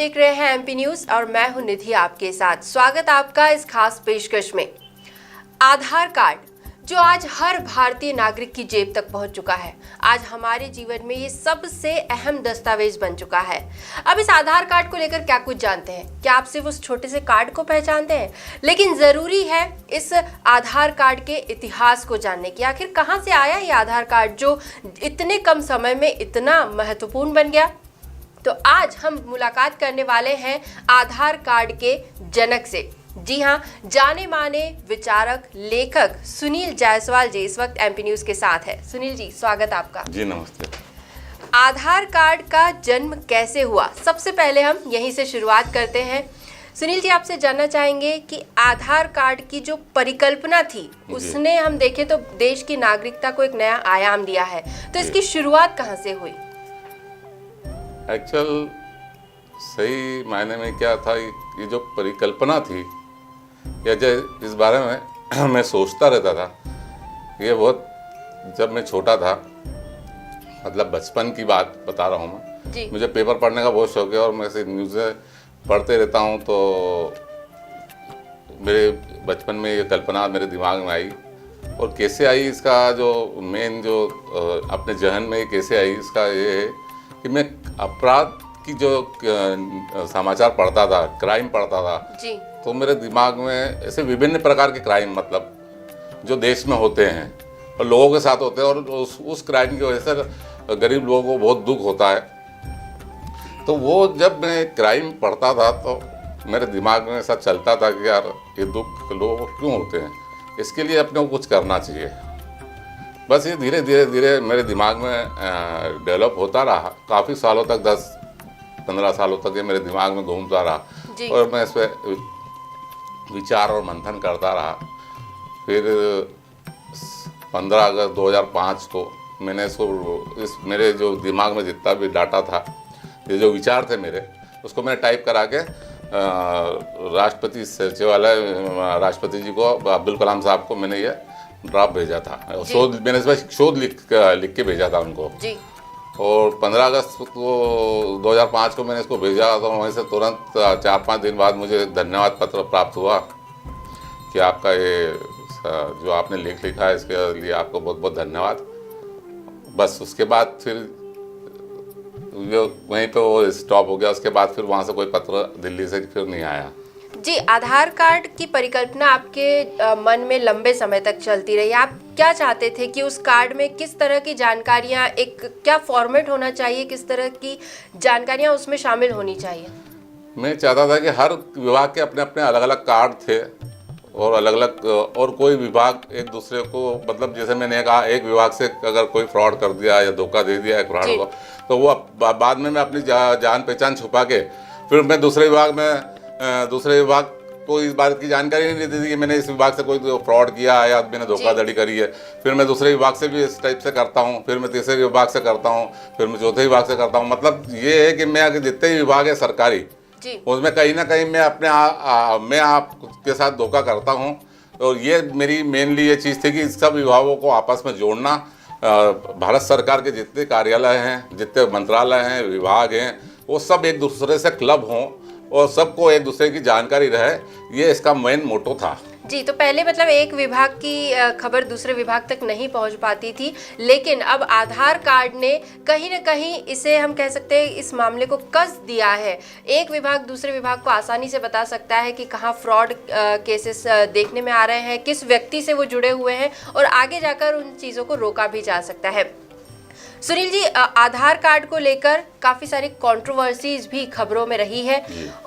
देख रहे हैं एमपी न्यूज और मैं हूं निधि आपके साथ। स्वागत आपका इस खास पेशकश में। आधार कार्ड जो आज हर भारतीय नागरिक की जेब तक पहुंच चुका है, आज हमारे जीवन में ये सबसे अहम दस्तावेज बन चुका है। अब इस आधार कार्ड को लेकर क्या कुछ जानते हैं? क्या आप सिर्फ उस छोटे से कार्ड को पहचानते हैं? लेकिन जरूरी है इस आधार कार्ड के इतिहास को जानने की। आखिर कहां से आया ये आधार कार्ड जो इतने कम समय में इतना महत्वपूर्ण बन गया? तो आज हम मुलाकात करने वाले हैं आधार कार्ड के जनक से। जी हाँ, जाने माने विचारक लेखक सुनील जायसवाल जी इस वक्त एमपी न्यूज के साथ है। सुनील जी, स्वागत आपका। जी नमस्ते। आधार कार्ड का जन्म कैसे हुआ, सबसे पहले हम यहीं से शुरुआत करते हैं। सुनील जी, आपसे जानना चाहेंगे कि आधार कार्ड की जो परिकल्पना थी उसने हम देखें तो देश की नागरिकता को एक नया आयाम दिया है, तो इसकी शुरुआत कहाँ से हुई? एक्चुअल सही मायने में क्या था, ये जो परिकल्पना थी या जो इस बारे में मैं सोचता रहता था, ये बहुत जब मैं छोटा था, मतलब बचपन की बात बता रहा हूँ मैं। मुझे पेपर पढ़ने का बहुत शौक है और मैं ऐसे न्यूज़ें पढ़ते रहता हूँ, तो मेरे बचपन में ये कल्पना मेरे दिमाग में आई। और कैसे आई, इसका जो मेन जो अपने जहन में कैसे आई, इसका ये है कि मैं अपराध की जो समाचार पढ़ता था, क्राइम पढ़ता था जी। तो मेरे दिमाग में ऐसे विभिन्न प्रकार के क्राइम, मतलब जो देश में होते हैं और लोगों के साथ होते हैं, और उस क्राइम की वजह से गरीब लोगों को बहुत दुख होता है। तो वो जब मैं क्राइम पढ़ता था तो मेरे दिमाग में ऐसा चलता था कि यार ये दुख लोगों को क्यों होते हैं, इसके लिए अपने को कुछ करना चाहिए। बस ये धीरे धीरे धीरे मेरे दिमाग में डेवलप होता रहा। काफ़ी सालों तक, 10-15 सालों तक ये मेरे दिमाग में घूमता रहा और मैं इस पर विचार और मंथन करता रहा। फिर 15 अगस्त 2005 को मैंने इसको मेरे जो दिमाग में जितना भी डाटा था, ये जो विचार थे मेरे, उसको मैंने टाइप करा के राष्ट्रपति सचिवालय, राष्ट्रपति जी को, अब्दुल कलाम साहब को मैंने ये ड्राफ्ट भेजा था। शोध मैंने इस पर शोध लिख के भेजा था उनको जी। और 15 अगस्त को 2005 को मैंने इसको भेजा, तो वहीं से तुरंत 4-5 दिन बाद मुझे धन्यवाद पत्र प्राप्त हुआ कि आपका ये जो आपने लेख लिखा है इसके लिए आपको बहुत बहुत धन्यवाद। बस उसके बाद फिर वहीं पे वो स्टॉप हो गया। उसके बाद फिर वहाँ से कोई पत्र दिल्ली से फिर नहीं आया। जी, आधार कार्ड की परिकल्पना आपके मन में लंबे समय तक चलती रही। आप क्या चाहते थे कि उस कार्ड में किस तरह की जानकारियां, एक क्या फॉर्मेट होना चाहिए, किस तरह की जानकारियां उसमें शामिल होनी चाहिए? मैं चाहता था कि हर विभाग के अपने अपने अलग अलग कार्ड थे और अलग अलग, और कोई विभाग एक दूसरे को, मतलब जैसे मैंने कहा, एक विभाग से अगर कोई फ्रॉड कर दिया या धोखा दे दिया एक फ्रॉड को, तो वो बाद में मैं अपनी जान पहचान छुपा के फिर मैं दूसरे विभाग को इस बात की जानकारी नहीं देती थी कि मैंने इस विभाग से कोई फ्रॉड किया है या मैंने धोखाधड़ी करी है। फिर मैं दूसरे विभाग से भी इस टाइप से करता हूँ, फिर मैं तीसरे विभाग से करता हूँ, फिर मैं चौथे विभाग से करता हूँ। मतलब ये है कि मैं आगे जितने भी विभाग है सरकारी, उसमें कहीं ना कहीं मैं अपने मैं आपके साथ धोखा करता हूँ। और ये मेरी मेनली ये चीज़ थी कि सब विभागों को आपस में जोड़ना। भारत सरकार के जितने कार्यालय हैं, जितने मंत्रालय हैं, विभाग हैं, वो सब एक दूसरे से क्लब हों और सबको एक दूसरे की जानकारी रहे, ये इसका मेन मोटो था। जी, तो पहले मतलब एक विभाग की खबर दूसरे विभाग तक नहीं पहुंच पाती थी, लेकिन अब आधार कार्ड ने कहीं ना कहीं इसे हम कह सकते हैं इस मामले को कस दिया है। एक विभाग दूसरे विभाग को आसानी से बता सकता है कि कहाँ फ्रॉड केसेस देखने में आ रहे हैं, किस व्यक्ति से वो जुड़े हुए हैं, और आगे जाकर उन चीज़ों को रोका भी जा सकता है। सुनील जी, आधार कार्ड को लेकर काफ़ी सारी कंट्रोवर्सीज भी खबरों में रही है,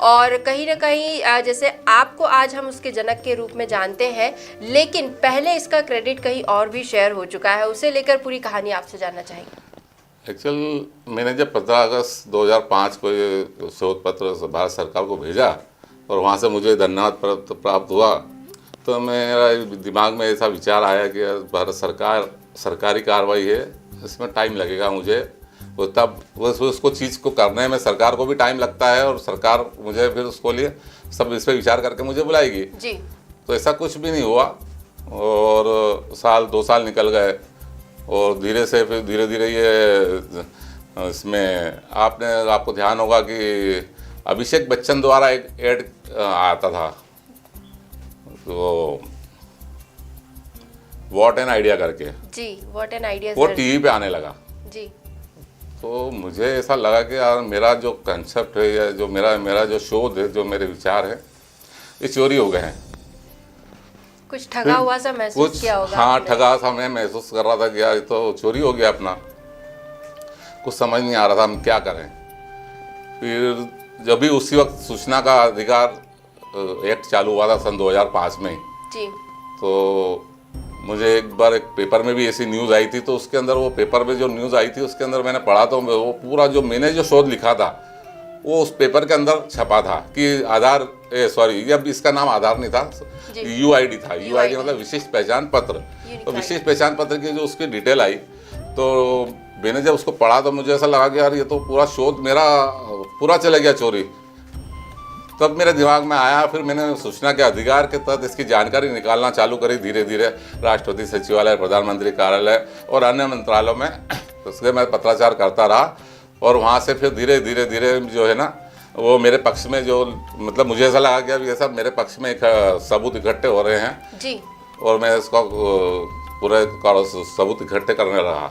और कहीं ना कहीं जैसे आपको आज हम उसके जनक के रूप में जानते हैं, लेकिन पहले इसका क्रेडिट कहीं और भी शेयर हो चुका है। उसे लेकर पूरी कहानी आपसे जानना चाहेंगे। एक्चुअल मैंने जब 15 अगस्त 2005 को ये शोध पत्र भारत सरकार को भेजा और वहाँ से मुझे धन्यवाद प्राप्त हुआ, तो मेरा दिमाग में ऐसा विचार आया कि भारत सरकार सरकारी कार्रवाई है, इसमें टाइम लगेगा मुझे, वो तब उसको चीज़ को करने में सरकार को भी टाइम लगता है और सरकार मुझे फिर उसको लिए सब इस पर विचार करके मुझे बुलाएगी जी। तो ऐसा कुछ भी नहीं हुआ और 2 साल निकल गए और फिर धीरे धीरे ये इसमें आपको ध्यान होगा कि अभिषेक बच्चन द्वारा एक एड आता था, तो व्हाट एन आइडिया करके जी, व्हाट एन आइडिया, वो टीवी पे आने लगा। जी। तो मुझे ऐसा लगा कि यार मेरा जो कंसेप्ट है या जो मेरा जो शोध है, जो मेरे विचार है, ये चोरी हो गए हैं। कुछ ठगा हुआ सा महसूस किया होगा हाँ, आपने? ठगा सा मैं महसूस कर रहा था कि यार ये तो चोरी हो गया अपना। कुछ समझ नहीं आ रहा था हम क्या करें। फिर जब भी उसी वक्त सूचना का अधिकार एक्ट चालू हुआ था सन 2005 में, जी। तो मुझे एक बार एक पेपर में भी ऐसी न्यूज़ आई थी, तो उसके अंदर वो पेपर में जो न्यूज़ आई थी उसके अंदर मैंने पढ़ा, तो वो पूरा जो मैंने जो शोध लिखा था वो उस पेपर के अंदर छपा था कि आधार, सॉरी, अब इसका नाम आधार नहीं था, यूआईडी था। यूआईडी मतलब विशिष्ट पहचान पत्र। तो विशिष्ट पहचान पत्र की जो उसकी डिटेल आई, तो मैंने जब उसको पढ़ा तो मुझे ऐसा लगा कि यार ये तो पूरा शोध मेरा पूरा चला गया चोरी। तब मेरे दिमाग में आया, फिर मैंने सूचना के अधिकार के तहत इसकी जानकारी निकालना चालू करी धीरे धीरे। राष्ट्रपति सचिवालय, प्रधानमंत्री कार्यालय और अन्य मंत्रालयों में उसके मैं पत्राचार करता रहा, और वहाँ से फिर धीरे धीरे धीरे जो है ना, वो मेरे पक्ष में जो, मतलब मुझे ऐसा लगा कि अब ये सब मेरे पक्ष में एक सबूत इकट्ठे हो रहे हैं जी, और मैं इसको पूरे सबूत इकट्ठे करने रहा।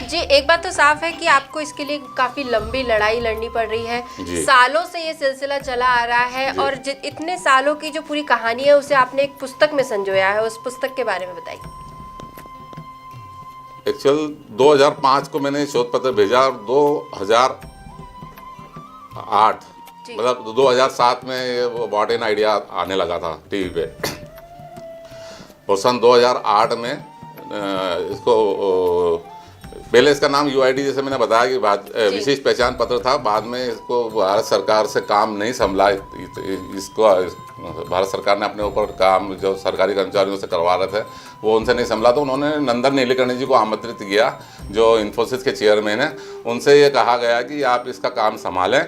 जी। एक बात तो साफ है कि आपको इसके लिए काफी लंबी लड़ाई लड़नी पड़ रही है। जी। सालों से ये सिलसिला चला आ रहा है, और इतने सालों की जो पूरी कहानी है उसे आपने एक पुस्तक में संजोया है। उस पुस्तक के बारे में बताइए। एक्चुअल 2005 को मैंने शोध पत्र भेजा, और 2008 मतलब 2007 में ये व्हाट एन आइडिया आने लगा था टीवी पे, और सन 2008 में इसको पहले इसका नाम यूआईडी, जैसे मैंने बताया कि विशेष पहचान पत्र था। बाद में इसको भारत सरकार से काम नहीं संभला, इसको भारत सरकार ने अपने ऊपर काम जो सरकारी कर्मचारियों से करवा रहे थे वो उनसे नहीं संभला, तो उन्होंने नंदन नीलेकर्णी जी को आमंत्रित किया, जो इन्फोसिस के चेयरमैन हैं। उनसे ये कहा गया कि आप इसका काम संभालें।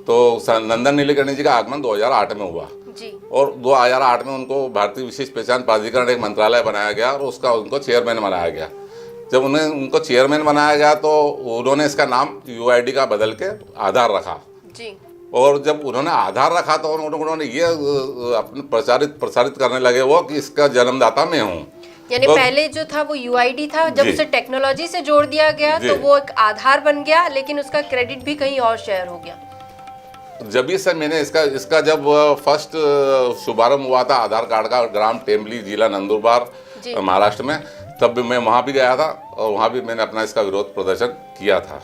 तो नंदन नीलेकर्णी जी का आगमन 2008 में हुआ जी। और 2008 में उनको भारतीय विशेष पहचान प्राधिकरण एक मंत्रालय बनाया गया, और उसका उनको चेयरमैन बनाया गया। जब उनको चेयरमैन बनाया गया तो उन्होंने इसका नाम यूआईडी का बदल के आधार रखा जी। और जब उन्होंने आधार रखा तो उन्होंने ये अपने प्रसारित करने लगे वो कि इसका जन्मदाता मैं हूँ। यानी तो पहले जो था वो यूआईडी था, जब उसे टेक्नोलॉजी से जोड़ दिया गया तो वो एक आधार बन गया, लेकिन उसका क्रेडिट भी कहीं और शेयर हो गया। जब ही से मैंने इसका जब फर्स्ट शुभारंभ हुआ था आधार कार्ड का, ग्राम टेम्बली, जिला नंदुरबार, महाराष्ट्र में, तब भी मैं वहाँ भी गया था और वहाँ भी मैंने अपना इसका विरोध प्रदर्शन किया था।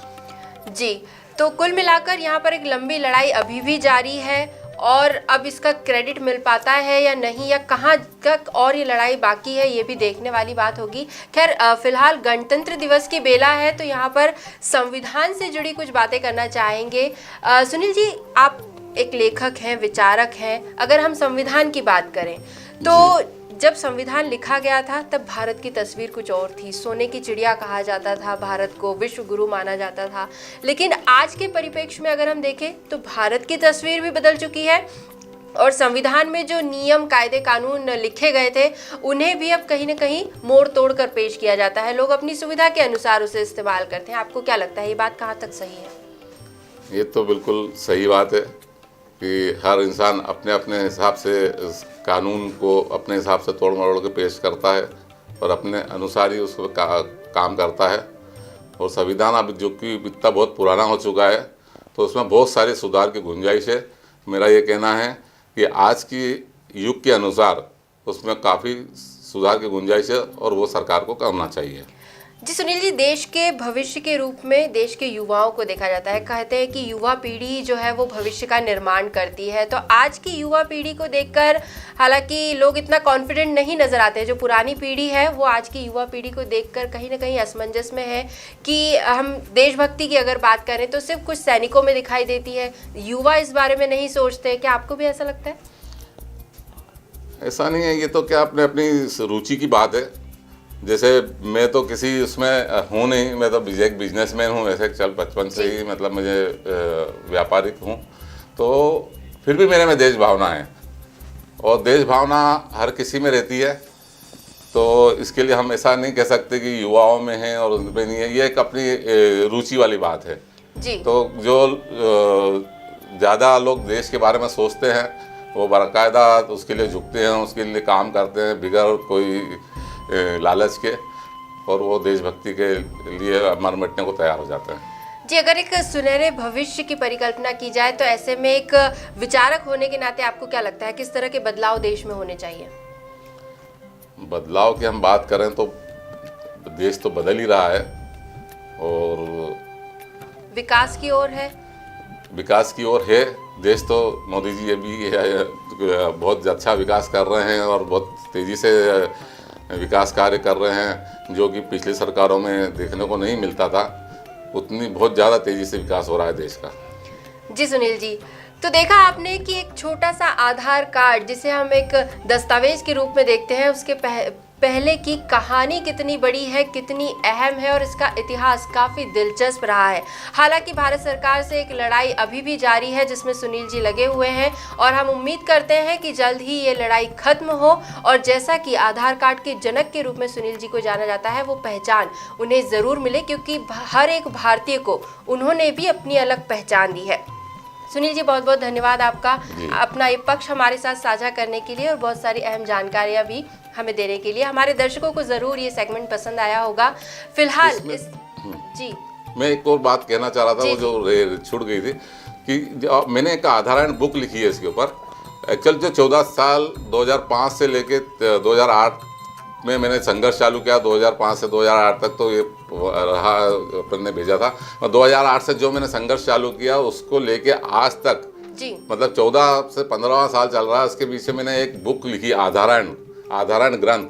जी। तो कुल मिलाकर यहाँ पर एक लंबी लड़ाई अभी भी जारी है, और अब इसका क्रेडिट मिल पाता है या नहीं, या कहाँ तक और ये लड़ाई बाकी है, ये भी देखने वाली बात होगी। खैर, फिलहाल गणतंत्र दिवस की बेला है, तो यहाँ पर संविधान से जुड़ी कुछ बातें करना चाहेंगे। सुनील जी, आप एक लेखक हैं, विचारक हैं। अगर हम संविधान की बात करें तो जब संविधान लिखा गया था तब भारत की तस्वीर कुछ और थी। सोने की चिड़िया कहा जाता था, भारत को विश्व गुरु माना जाता था। लेकिन आज के परिप्रेक्ष्य में अगर हम देखें तो भारत की तस्वीर भी बदल चुकी है, और संविधान में जो नियम, कायदे, कानून लिखे गए थे उन्हें भी अब कहीं ना कहीं मोड़ तोड़ कर पेश किया जाता है। लोग अपनी सुविधा के अनुसार उसे इस्तेमाल करते हैं। आपको क्या लगता है, ये बात कहाँ तक सही है? ये तो बिल्कुल सही बात है कि हर इंसान अपने अपने हिसाब से कानून को अपने हिसाब से तोड़ मरोड़ के पेश करता है और अपने अनुसार ही उसको काम करता है। और संविधान अब जो कि इतना बहुत पुराना हो चुका है तो उसमें बहुत सारे सुधार की गुंजाइश है। मेरा ये कहना है कि आज की युग के अनुसार उसमें काफ़ी सुधार की गुंजाइश है और वो सरकार को करना चाहिए। जी सुनील जी, देश के भविष्य के रूप में देश के युवाओं को देखा जाता है। कहते हैं कि युवा पीढ़ी जो है वो भविष्य का निर्माण करती है। तो आज की युवा पीढ़ी को देखकर हालांकि लोग इतना कॉन्फिडेंट नहीं नजर आते। जो पुरानी पीढ़ी है वो आज की युवा पीढ़ी को देखकर कहीं ना कहीं असमंजस में है कि हम देशभक्ति की अगर बात करें तो सिर्फ कुछ सैनिकों में दिखाई देती है, युवा इस बारे में नहीं सोचते। क्या आपको भी ऐसा लगता है? ऐसा नहीं है, ये तो क्या अपने अपनी रुचि की बात है। जैसे मैं तो किसी उसमें हूँ नहीं, मैं तो एक बिजनेसमैन हूँ वैसे चल बचपन से ही, मतलब मुझे व्यापारिक हूँ, तो फिर भी मेरे में देश भावना है और देश भावना हर किसी में रहती है। तो इसके लिए हम ऐसा नहीं कह सकते कि युवाओं में है और उनमें नहीं है, ये एक अपनी रुचि वाली बात है। जी। तो जो ज़्यादा लोग देश के बारे में सोचते हैं, वो बाकायदा उसके लिए झुकते हैं, उसके लिए काम करते हैं बिगैर कोई लालच के, और वो देशभक्ति के लिए मर मिटने को तैयार हो जाते हैं। जी, अगर एक सुनहरे भविष्य की परिकल्पना की जाए तो ऐसे में एक विचारक होने के नाते आपको क्या लगता है किस तरह के बदलाव देश में होने चाहिए? बदलाव की हम बात करें तो देश तो बदल ही रहा है, और विकास की ओर है। विकास की ओर है देश, तो मोदी जी अभी बहुत अच्छा विकास कर रहे हैं और बहुत तेज़ी से विकास कार्य कर रहे हैं, जो कि पिछली सरकारों में देखने को नहीं मिलता था। उतनी बहुत ज़्यादा तेज़ी से विकास हो रहा है देश का। जी सुनील जी, तो देखा आपने कि एक छोटा सा आधार कार्ड जिसे हम एक दस्तावेज के रूप में देखते हैं, उसके पहले की कहानी कितनी बड़ी है, कितनी अहम है, और इसका इतिहास काफ़ी दिलचस्प रहा है। हालांकि भारत सरकार से एक लड़ाई अभी भी जारी है जिसमें सुनील जी लगे हुए हैं, और हम उम्मीद करते हैं कि जल्द ही ये लड़ाई खत्म हो, और जैसा कि आधार कार्ड के जनक के रूप में सुनील जी को जाना जाता है, वो पहचान उन्हें ज़रूर मिले, क्योंकि हर एक भारतीय को उन्होंने भी अपनी अलग पहचान दी है। सुनील जी, बहुत बहुत धन्यवाद आपका अपना ये पक्ष हमारे साथ साझा करने के लिए और बहुत सारी अहम जानकारियाँ भी हमें देने के लिए। हमारे दर्शकों को ज़रूर ये सेगमेंट पसंद आया होगा। फिलहाल जी मैं एक और बात कहना चाह रहा था, वो जो छूट गई थी, कि मैंने एक आधारण बुक लिखी है इसके ऊपर। एक्चुअल जो 14 साल 2005 से लेके 2008 में मैंने संघर्ष चालू किया, 2005 से 2008 तक तो ये रहा, अपन ने भेजा था, और 2008 से जो मैंने संघर्ष चालू किया उसको लेके आज तक जी, मतलब 14 से 15वां साल चल रहा है। उसके पीछे मैंने एक बुक लिखी, आधारण ग्रंथ,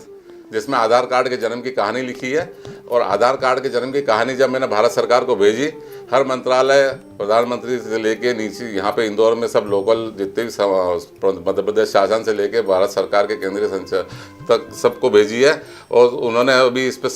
जिसमें आधार कार्ड के जन्म की कहानी लिखी है। और आधार कार्ड के जन्म की कहानी जब मैंने भारत सरकार को भेजी, हर मंत्रालय, प्रधानमंत्री से लेके नीचे यहाँ पे इंदौर में सब लोकल जितने भी मध्य प्रदेश शासन से लेके भारत सरकार के केंद्रीय संचार तक सबको भेजी है। और उन्होंने अभी इस पर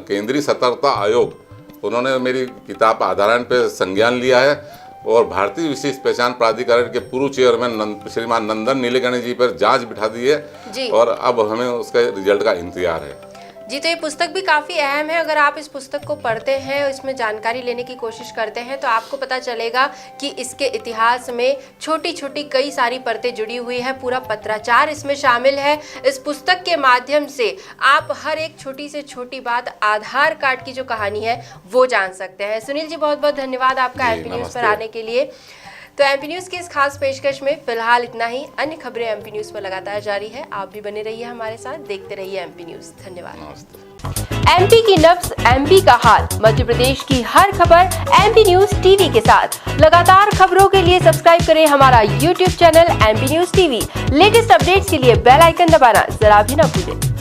केंद्रीय सतर्कता आयोग, उन्होंने मेरी किताब आधारण पे संज्ञान लिया है, और भारतीय विशिष्ट पहचान प्राधिकरण के पूर्व चेयरमैन श्रीमान नंदन नीलेकणी जी पर जांच बिठा दी है, और अब हमें उसके रिजल्ट का इंतजार है। जी, तो ये पुस्तक भी काफ़ी अहम है। अगर आप इस पुस्तक को पढ़ते हैं, इसमें जानकारी लेने की कोशिश करते हैं, तो आपको पता चलेगा कि इसके इतिहास में छोटी छोटी कई सारी परतें जुड़ी हुई है, पूरा पत्राचार इसमें शामिल है। इस पुस्तक के माध्यम से आप हर एक छोटी से छोटी बात, आधार कार्ड की जो कहानी है वो जान सकते हैं। सुनील जी, बहुत बहुत धन्यवाद आपका एमपी न्यूज़ पर आने के लिए। तो एमपी न्यूज़ की इस खास पेशकश में फिलहाल इतना ही। अन्य खबरें एमपी न्यूज़ पर लगातार जारी है, आप भी बने रहिए हमारे साथ, देखते रहिए एमपी न्यूज़। धन्यवाद। एमपी की नब्ज, एमपी का हाल, मध्य प्रदेश की हर खबर एमपी न्यूज़ टीवी के साथ। लगातार खबरों के लिए सब्सक्राइब करें हमारा YouTube channel MP news TV. Latest updates के लिए बेल आइकन दबाना जरा भी न भूलें।